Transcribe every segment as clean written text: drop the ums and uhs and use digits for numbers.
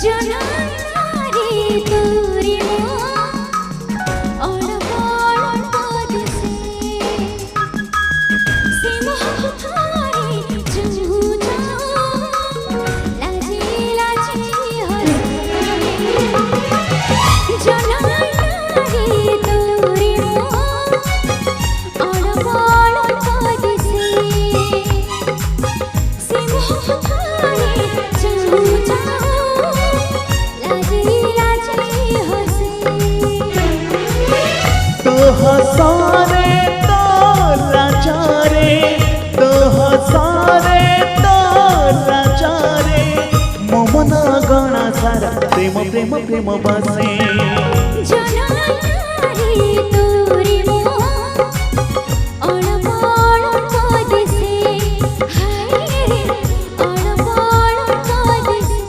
জননারে তোরে অড়প অড়প দিশে সে মোহরে জু লাজি লাজি হসে জননারে তোরে অড়প অড়প দিশে সে মোহরে জু हसारे तो लाचारे तो हसारे तो लाचारे मोमन गणा सारा प्रेम प्रेम प्रेम बसे জননারে তোরে অড়প অড়প দিশে হায় রে অড়প অড়প দিশে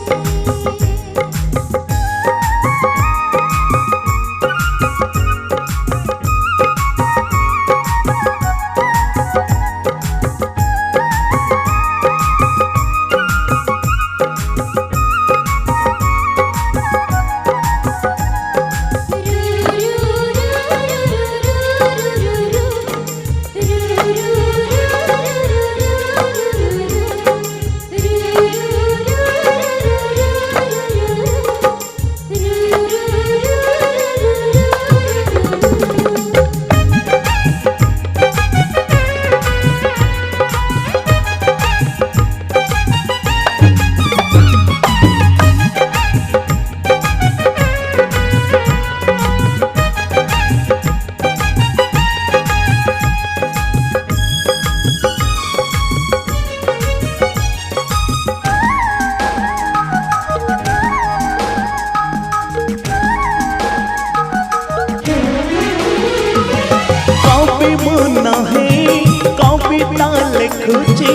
कविता लिखुची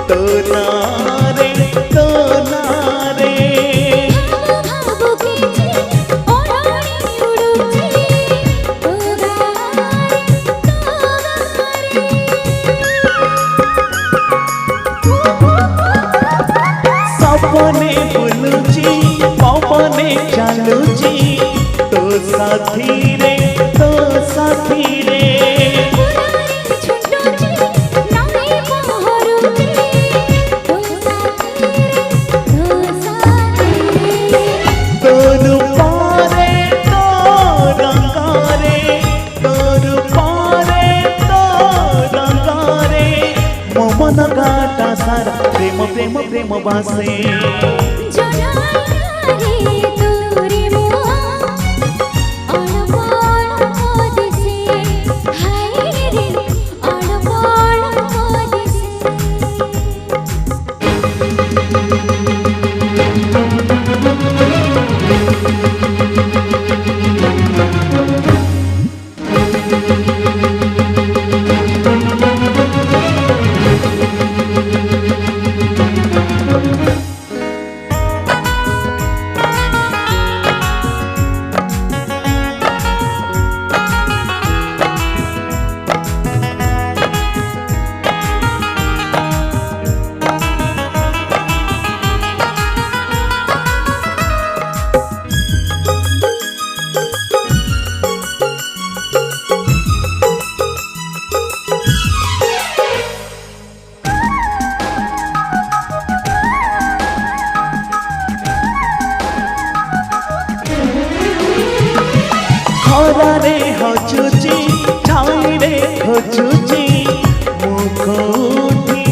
तो नारे सपने बुलुची पवने चालुची तो साथी रे मन गाटा सारा प्रेम प्रेम प्रेम बासे জননারে তোরে অড়প অড়প দিশে হায় রে অড়প অড়প দিশে खरारे हचुची छाईरे हचुची मुख उठी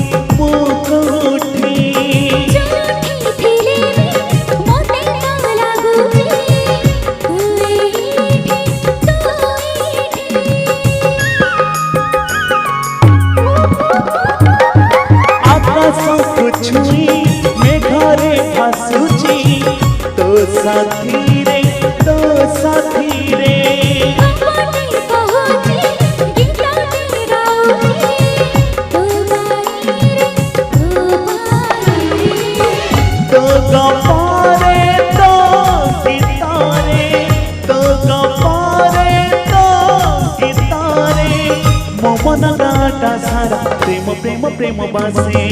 जोठी थिले मोते न लागुची आकाश छुई मेघरे भासुची तो साथी रे मन गाटा सारा प्रेम प्रेम प्रेम बासे।